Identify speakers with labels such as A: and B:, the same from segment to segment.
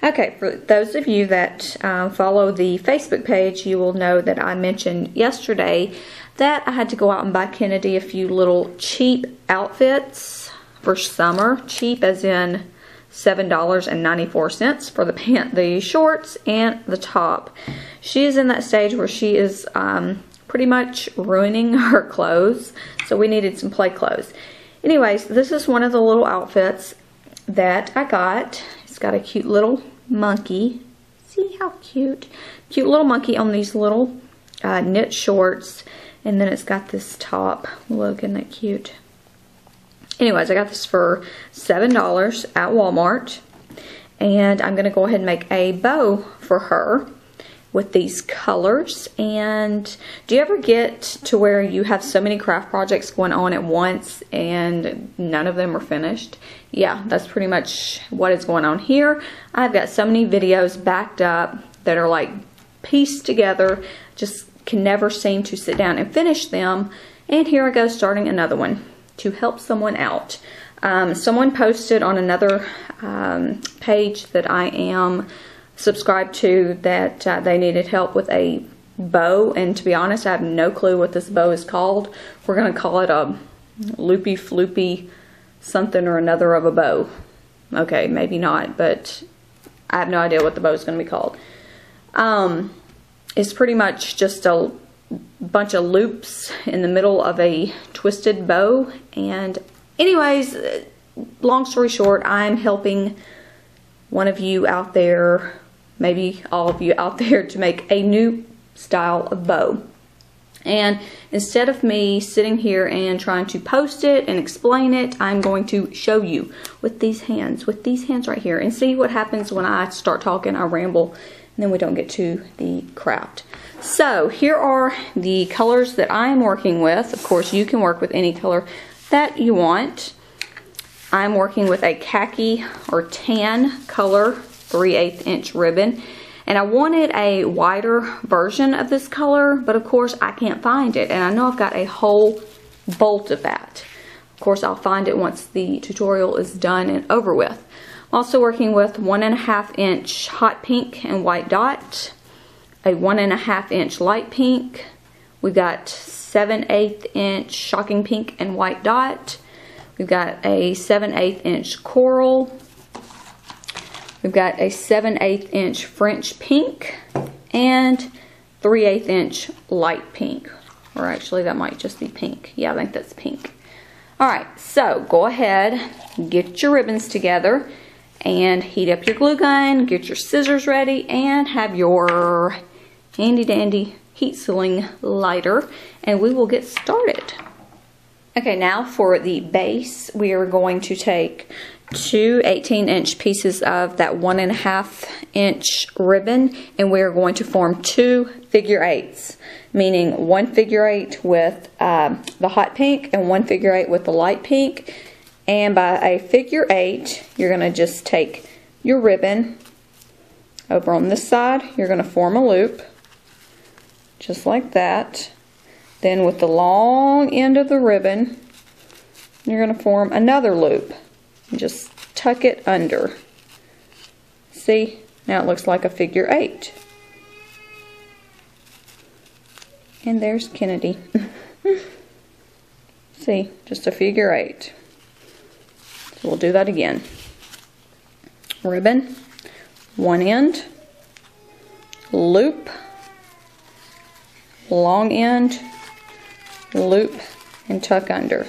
A: Okay, for those of you that follow the Facebook page, you will know that I mentioned yesterday that I had to go out and buy Kennedy a few little cheap outfits for summer. Cheap as in $7.94 for the shorts and the top. She is in that stage where she is pretty much ruining her clothes, so we needed some play clothes. Anyways, this is one of the little outfits that I got. It's got a cute little monkey. See how cute? Cute little monkey on these little knit shorts. And then it's got this top. Look, isn't that cute? Anyways, I got this for $7 at Walmart. And I'm going to go ahead and make a bow for her with these colors. And do you ever get to where you have so many craft projects going on at once and none of them are finished? Yeah, that's pretty much what is going on here. I've got so many videos backed up that are like pieced together, just can never seem to sit down and finish them. And here I go starting another one to help someone out. Someone posted on another page that I am subscribed to that they needed help with a bow, and to be honest, I have no clue what this bow is called. We're going to call it a loopy floopy something or another of a bow. Okay, maybe not, but I have no idea what the bow is going to be called. It's pretty much just a bunch of loops in the middle of a twisted bow. And anyways, long story short, I'm helping one of you out there, maybe all of you out there, to make a new style of bow. And instead of me sitting here and trying to post it and explain it, I'm going to show you with these hands right here, and see what happens when I start talking. I ramble and then we don't get to the craft. So here are the colors that I'm working with. Of course, you can work with any color that you want. I'm working with a khaki or tan color 3/8 inch ribbon. And I wanted a wider version of this color, but of course I can't find it. And I know I've got a whole bolt of that. Of course, I'll find it once the tutorial is done and over with. I'm also working with 1.5 inch hot pink and white dot, a 1.5 inch light pink. We've got 7/8 inch shocking pink and white dot. We've got a 7/8 inch coral. We've got a 7/8 inch French pink and 3/8 inch light pink. Or actually, that might just be pink. Yeah, I think that's pink. Alright, so go ahead, get your ribbons together, and heat up your glue gun, get your scissors ready, and have your handy dandy heat sealing lighter, and we will get started. Okay, now for the base, we are going to take two 18 inch pieces of that 1.5 inch ribbon, and we are going to form 2 figure eights, meaning 1 figure eight with the hot pink and 1 figure eight with the light pink. And by a figure eight, you're going to just take your ribbon over on this side. You're going to form a loop just like that. Then with the long end of the ribbon, you're going to form another loop. Just tuck it under. See? Now it looks like a figure eight. And there's Kennedy. See? Just a figure eight. So we'll do that again. Ribbon, one end, loop, long end, loop, and tuck under.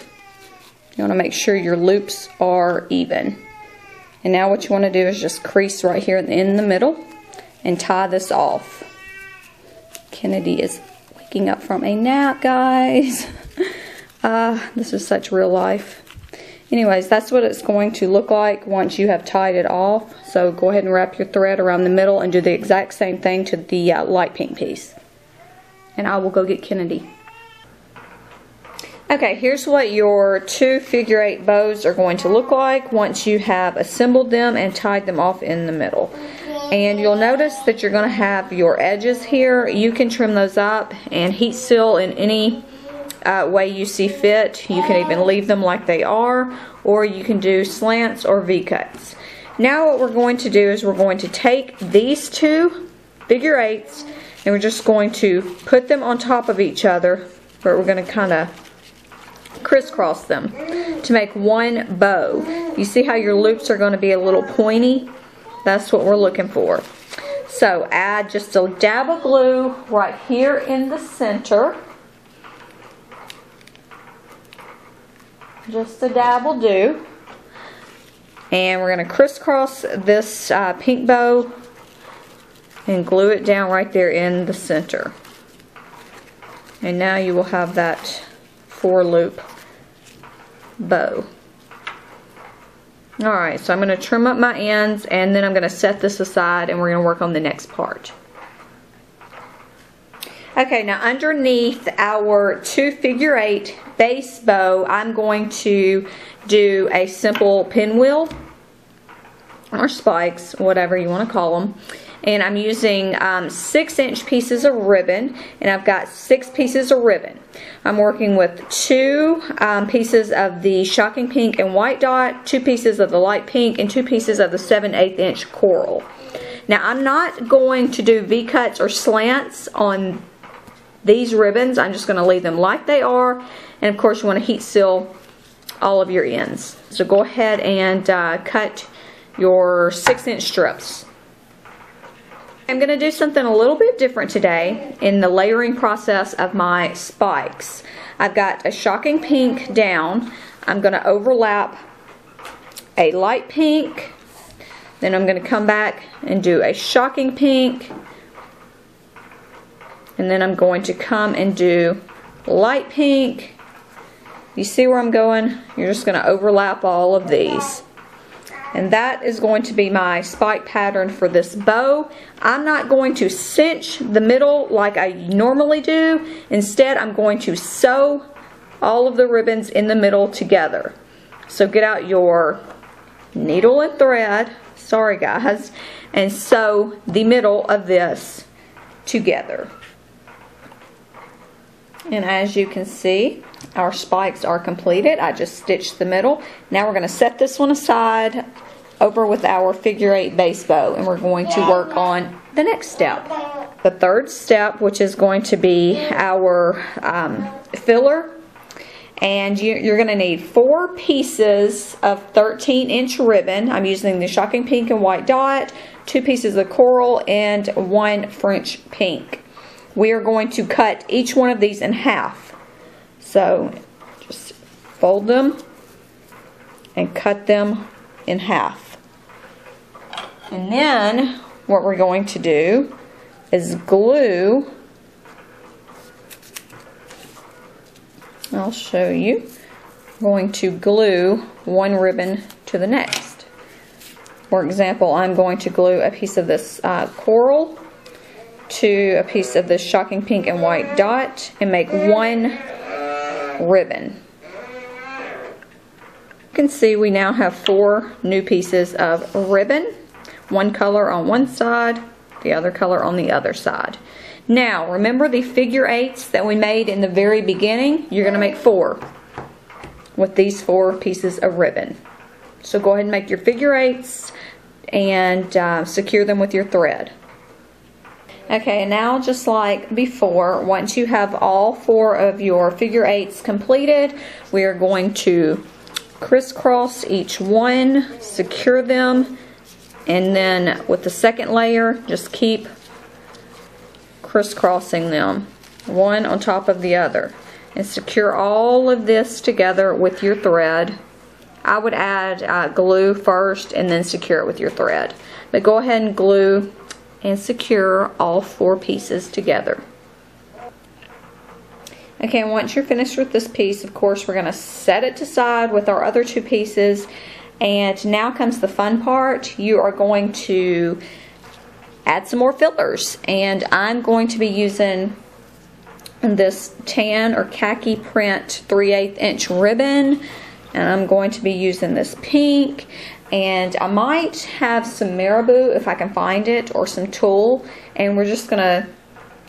A: You want to make sure your loops are even. And now what you want to do is just crease right here in the middle and tie this off. Kennedy is waking up from a nap, guys. This is such real life. Anyways, that's what it's going to look like once you have tied it off. So go ahead and wrap your thread around the middle and do the exact same thing to the light pink piece. And I will go get Kennedy. Okay, here's what your 2 figure eight bows are going to look like once you have assembled them and tied them off in the middle. And you'll notice that you're going to have your edges here. You can trim those up and heat seal in any way you see fit. You can even leave them like they are, or you can do slants or V-cuts. Now what we're going to do is we're going to take these two figure eights and we're just going to put them on top of each other, but we're going to kind of crisscross them to make one bow. You see how your loops are going to be a little pointy? That's what we're looking for. So add just a dab of glue right here in the center. Just a dab will do. And we're going to crisscross this pink bow and glue it down right there in the center. And now you will have that 4-loop bow. Alright, so I'm going to trim up my ends and then I'm going to set this aside and we're going to work on the next part. Okay, now underneath our 2 figure 8 base bow, I'm going to do a simple pinwheel or spikes, whatever you want to call them. And I'm using 6-inch pieces of ribbon, and I've got 6 pieces of ribbon. I'm working with 2 pieces of the shocking pink and white dot, 2 pieces of the light pink, and 2 pieces of the 7/8 inch coral. Now I'm not going to do V-cuts or slants on these ribbons. I'm just going to leave them like they are, and of course you want to heat seal all of your ends. So go ahead and cut your 6-inch strips. I'm going to do something a little bit different today in the layering process of my spikes. I've got a shocking pink down. I'm going to overlap a light pink. Then I'm going to come back and do a shocking pink. And then I'm going to come and do light pink. You see where I'm going? You're just going to overlap all of these. And that is going to be my spike pattern for this bow. I'm not going to cinch the middle like I normally do. Instead, I'm going to sew all of the ribbons in the middle together. So get out your needle and thread, sorry guys, and sew the middle of this together. And as you can see, our spikes are completed. I just stitched the middle. Now we're going to set this one aside over with our figure 8 base bow, and we're going to work on the next step. The third step, which is going to be our filler, and you're going to need 4 pieces of 13-inch ribbon. I'm using the shocking pink and white dot, 2 pieces of coral, and 1 French pink. We are going to cut each one of these in half. So just fold them and cut them in half. And then what we're going to do is glue. I'll show you. I'm going to glue one ribbon to the next. For example, I'm going to glue a piece of this coral to a piece of this shocking pink and white dot and make one ribbon. You can see we now have 4 new pieces of ribbon. One color on one side, the other color on the other side. Now, remember the figure 8s that we made in the very beginning? You're going to make 4 with these 4 pieces of ribbon. So go ahead and make your figure 8s and secure them with your thread. Okay, now just like before, once you have all 4 of your figure 8s completed, we are going to crisscross each one, secure them, and then with the second layer, just keep crisscrossing them, one on top of the other, and secure all of this together with your thread. I would add glue first and then secure it with your thread. But go ahead and glue and secure all 4 pieces together. Okay, and once you're finished with this piece, of course, we're going to set it aside with our other 2 pieces. And now comes the fun part. You are going to add some more fillers. And I'm going to be using this tan or khaki print 3/8 inch ribbon. And I'm going to be using this pink. And I might have some marabou if I can find it, or some tulle. And we're just going to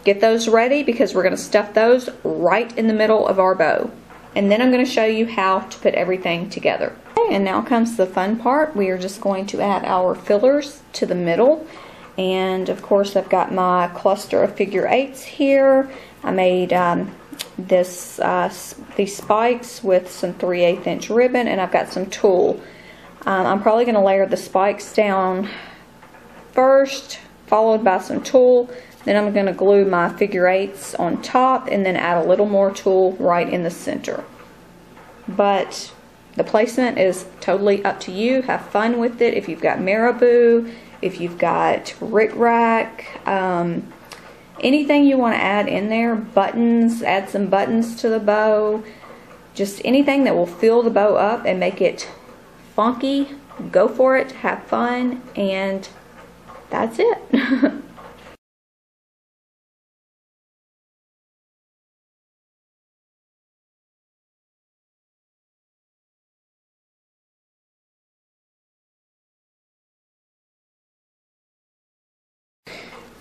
A: get those ready because we're going to stuff those right in the middle of our bow. And then I'm going to show you how to put everything together. Okay, and now comes the fun part. We are just going to add our fillers to the middle. And of course I've got my cluster of figure eights here. I made these spikes with some 3/8 inch ribbon, and I've got some tulle. I'm probably going to layer the spikes down first, followed by some tulle. Then I'm going to glue my figure eights on top and then add a little more tulle right in the center. But the placement is totally up to you. Have fun with it. If you've got marabou, if you've got rick-rack, anything you want to add in there, buttons, add some buttons to the bow, just anything that will fill the bow up and make it funky, go for it, have fun, and that's it.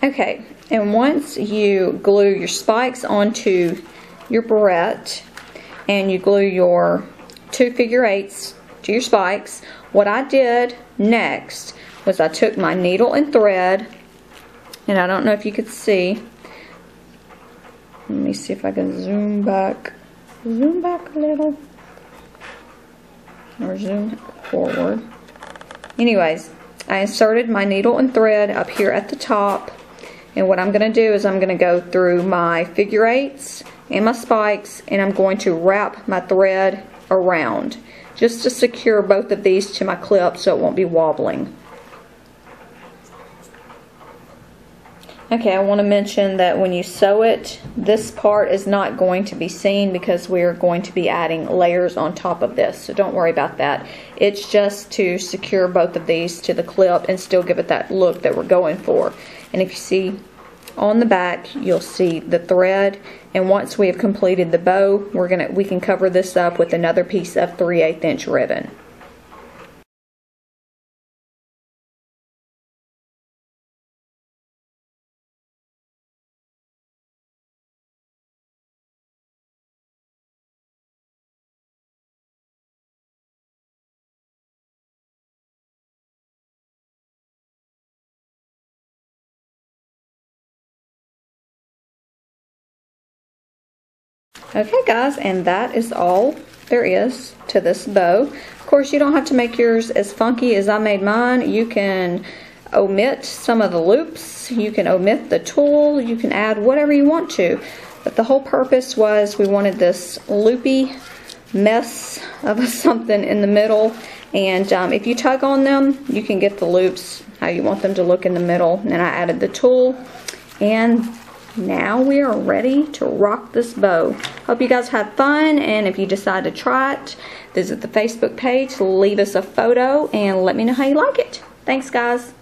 A: Okay, and once you glue your spikes onto your barrette and you glue your 2 figure eights to your spikes, what I did next was I took my needle and thread, and I don't know if you could see. Let me see if I can zoom back a little, or zoom forward. Anyways, I inserted my needle and thread up here at the top. And what I'm going to do is I'm going to go through my figure eights and my spikes, and I'm going to wrap my thread around just to secure both of these to my clip so it won't be wobbling. Okay, I want to mention that when you sew it, this part is not going to be seen because we're going to be adding layers on top of this, so don't worry about that. It's just to secure both of these to the clip and still give it that look that we're going for. And if you see on the back, you'll see the thread, and once we have completed the bow, we can cover this up with another piece of 3/8 inch ribbon. Okay guys, and that is all there is to this bow. Of course, you don't have to make yours as funky as I made mine. You can omit some of the loops, you can omit the tulle, you can add whatever you want to. But the whole purpose was we wanted this loopy mess of something in the middle. And if you tug on them, you can get the loops how you want them to look in the middle. And I added the tulle, and now we are ready to rock this bow. Hope you guys had fun, and if you decide to try it, visit the Facebook page, leave us a photo, and let me know how you like it. Thanks guys.